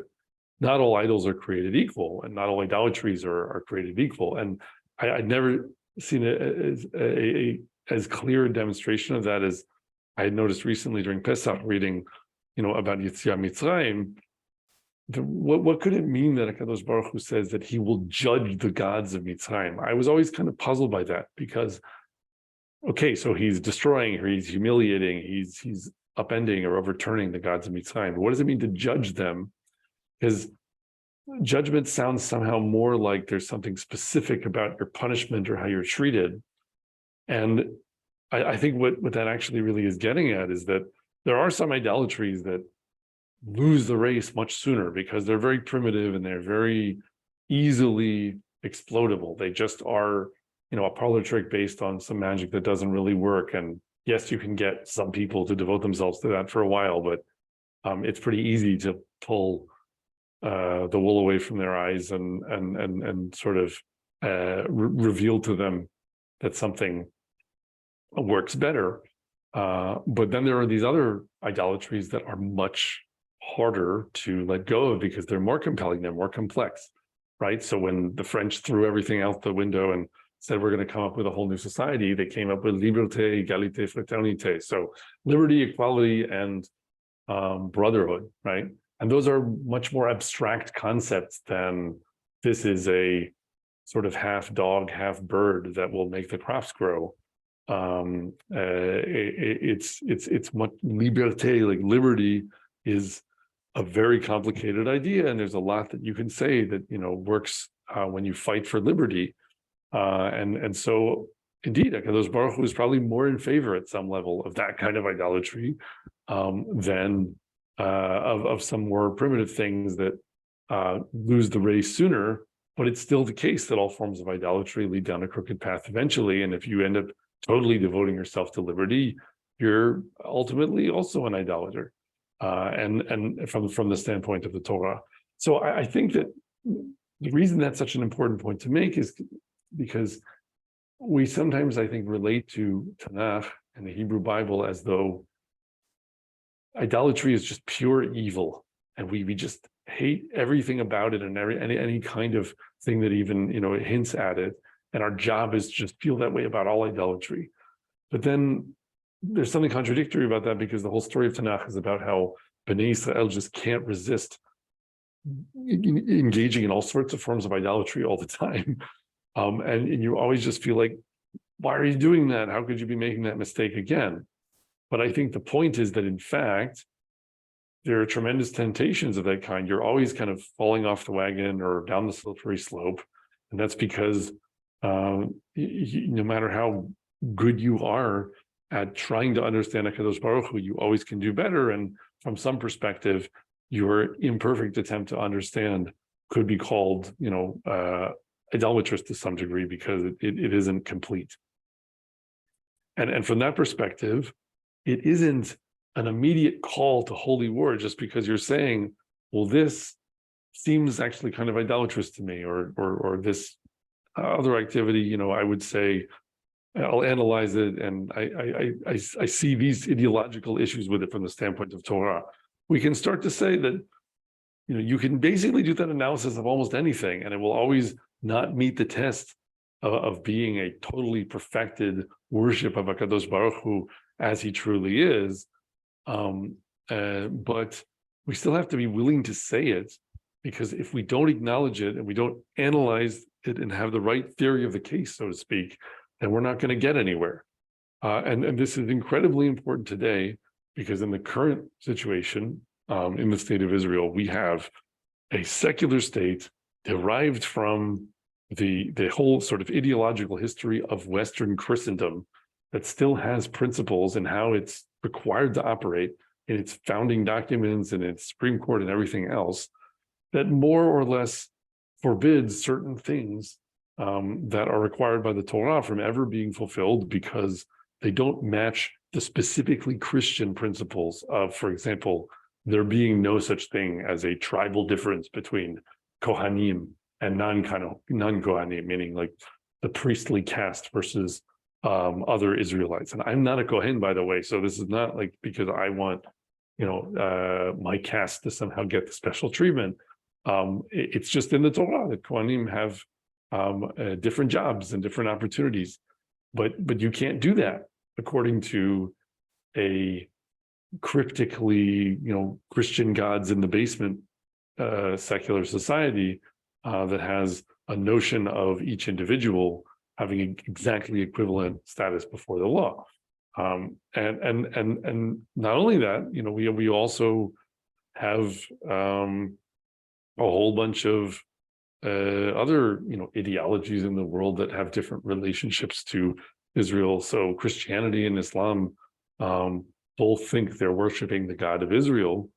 not all idols are created equal, and not all idolatries are created equal. And I'd never seen it as clear a demonstration of that as I had noticed recently during Pesach, reading, about Yetziat Mitzrayim. What could it mean that HaKadosh Baruch Hu says that he will judge the gods of Mitzrayim? I was always kind of puzzled by that, because, okay, so he's destroying, or he's humiliating, he's upending or overturning the gods of Mitzrayim. But what does it mean to judge them? Because judgment sounds somehow more like there's something specific about your punishment or how you're treated. And I think what that actually really is getting at is that there are some idolatries that lose the race much sooner, because they're very primitive and they're very easily explodable. They just are, a parlor trick based on some magic that doesn't really work. And yes, you can get some people to devote themselves to that for a while, but it's pretty easy to pull the wool away from their eyes and sort of reveal to them that something works better. But then there are these other idolatries that are much harder to let go of, because they're more compelling, they're more complex, right? So when the French threw everything out the window and said, we're going to come up with a whole new society, they came up with liberté, égalité, fraternité. So liberty, equality, and brotherhood, right? And those are much more abstract concepts than this is a sort of half dog, half bird that will make the crops grow. It's much liberté, like liberty is a very complicated idea, and there's a lot that you can say that works when you fight for liberty. And so indeed, HaKadosh Baruch Hu is probably more in favor at some level of that kind of idolatry than of some more primitive things that lose the race sooner. But it's still the case that all forms of idolatry lead down a crooked path eventually. And if you end up totally devoting yourself to liberty, you're ultimately also an idolater. And from the standpoint of the Torah. So I think that the reason that's such an important point to make is because we sometimes, I think, relate to Tanakh and the Hebrew Bible as though idolatry is just pure evil, and we just hate everything about it, and any kind of thing that even hints at it. And our job is to just feel that way about all idolatry. But then there's something contradictory about that, because the whole story of Tanakh is about how Bnei Israel just can't resist engaging in all sorts of forms of idolatry all the time. And you always just feel like why are you doing that? How could you be making that mistake again? But I think the point is that, in fact, there are tremendous temptations of that kind. You're always kind of falling off the wagon or down the slippery slope. And that's because no matter how good you are at trying to understand HaKadosh Baruch Hu, you always can do better. And from some perspective, your imperfect attempt to understand could be called, idolatrous to some degree, because it isn't complete. And from that perspective, it isn't an immediate call to holy war just because you're saying, well, this seems actually kind of idolatrous to me, or this other activity, I would say, I'll analyze it, and I see these ideological issues with it from the standpoint of Torah. We can start to say that, you can basically do that analysis of almost anything, and it will always not meet the test of being a totally perfected worship of HaKadosh Baruch Hu as he truly is. But we still have to be willing to say it, because if we don't acknowledge it and we don't analyze it and have the right theory of the case, so to speak, then we're not going to get anywhere. And this is incredibly important today, because in the current situation, in the state of Israel, we have a secular state derived from the whole sort of ideological history of Western Christendom that still has principles in how it's required to operate in its founding documents and its Supreme Court and everything else, that more or less forbids certain things that are required by the Torah from ever being fulfilled, because they don't match the specifically Christian principles of, for example, there being no such thing as a tribal difference between Kohanim and non-Kohanim, meaning like the priestly caste versus other Israelites. And I'm not a Kohen, by the way, so this is not like because I want, my caste to somehow get the special treatment. It's just in the Torah that Kohanim have different jobs and different opportunities, but you can't do that according to a cryptically, Christian gods in the basement secular society that has a notion of each individual having exactly equivalent status before the law. And not only that, we also have a whole bunch of other, ideologies in the world that have different relationships to Israel. So Christianity and Islam both think they're worshiping the God of Israel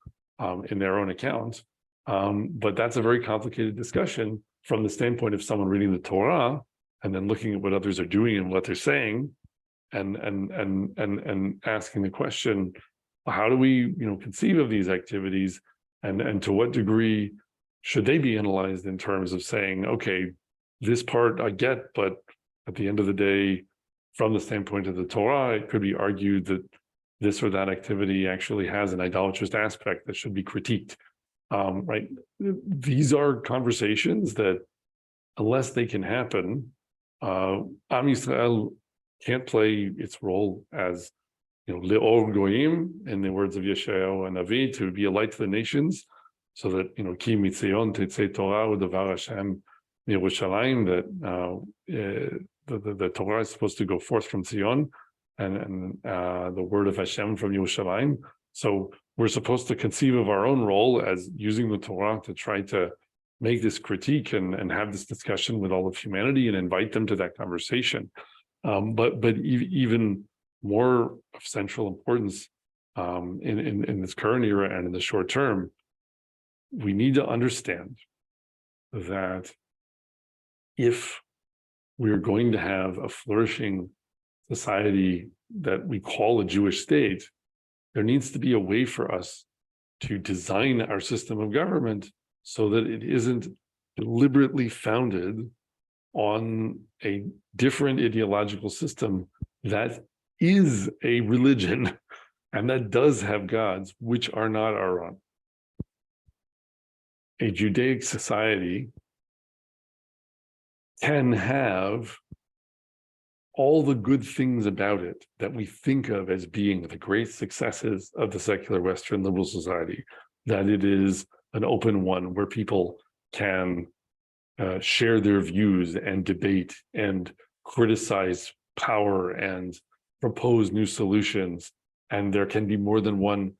in their own account. But that's a very complicated discussion from the standpoint of someone reading the Torah and then looking at what others are doing and what they're saying, and asking the question, how do we, conceive of these activities, and to what degree should they be analyzed in terms of saying, okay, this part I get, but at the end of the day, from the standpoint of the Torah, it could be argued that this or that activity actually has an idolatrous aspect that should be critiqued. Right? These are conversations that, unless they can happen, Am Yisrael can't play its role as, Le'or Goyim, in the words of Yeshayahu and Navi, to be a light to the nations, so that, Ki mitzion tetzei Torah u'davar Hashem Yerushalayim, that the Torah is supposed to go forth from Zion, and the word of Hashem from Yerushalayim. So we're supposed to conceive of our own role as using the Torah to try to make this critique and have this discussion with all of humanity and invite them to that conversation. But even more of central importance in this current era and in the short term, we need to understand that if we're going to have a flourishing society that we call a Jewish state, there needs to be a way for us to design our system of government so that it isn't deliberately founded on a different ideological system that is a religion and that does have gods which are not our own. A Judaic society can have all the good things about it that we think of as being the great successes of the secular Western liberal society, that it is an open one where people can share their views and debate and criticize power and propose new solutions, and there can be more than one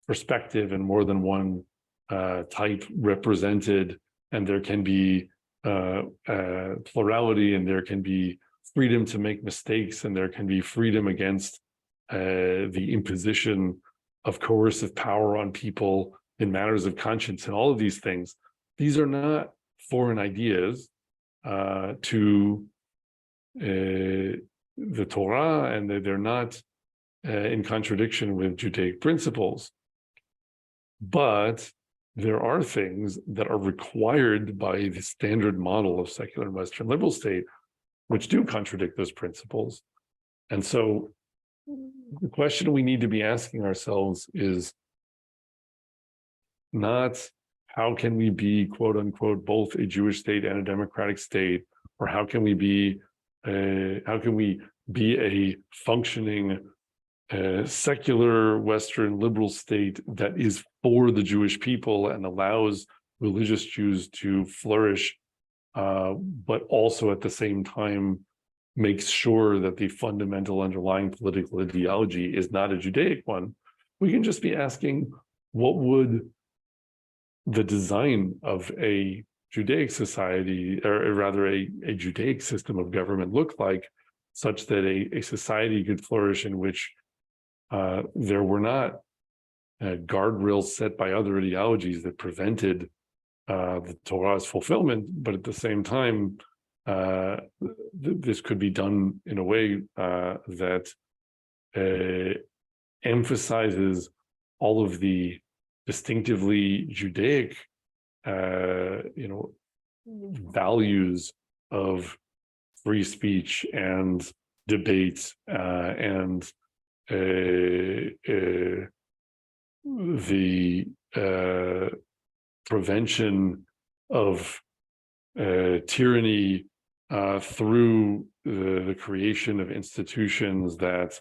perspective and more than one type represented, and there can be plurality, and there can be freedom to make mistakes, and there can be freedom against the imposition of coercive power on people in matters of conscience, and all of these things. These are not foreign ideas to the Torah, and they're not in contradiction with Judaic principles. But there are things that are required by the standard model of secular and Western liberal state, which do contradict those principles. And so the question we need to be asking ourselves is not how can we be, quote unquote, both a Jewish state and a democratic state, or how can we be a functioning secular Western liberal state that is for the Jewish people and allows religious Jews to flourish, but also at the same time makes sure that the fundamental underlying political ideology is not a Judaic one. We can just be asking, what would the design of a Judaic society, or rather a Judaic system of government, look like, such that a society could flourish in which there were not guardrails set by other ideologies that prevented the Torah's fulfillment, but at the same time, this could be done in a way that emphasizes all of the distinctively Judaic, values of free speech and debate and the prevention of tyranny through the creation of institutions that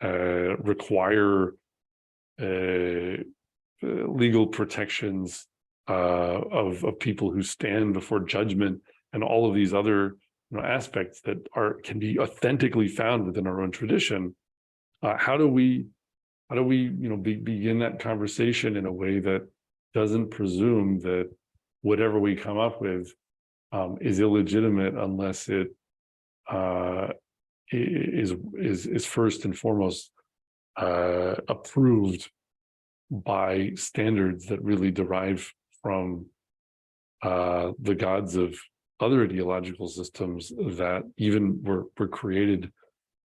require legal protections of people who stand before judgment, and all of these other aspects that can be authentically found within our own tradition. How do we begin that conversation in a way that doesn't presume that whatever we come up with is illegitimate unless it is first and foremost approved by standards that really derive from the gods of other ideological systems that even were created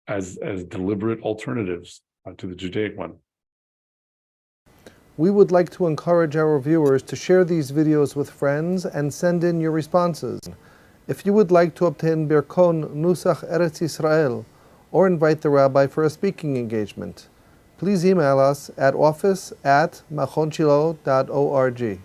as deliberate alternatives to the Judaic one. We would like to encourage our viewers to share these videos with friends and send in your responses. If you would like to obtain Birkon Nusach Eretz Yisrael or invite the rabbi for a speaking engagement, please email us at office@machonshilo.org.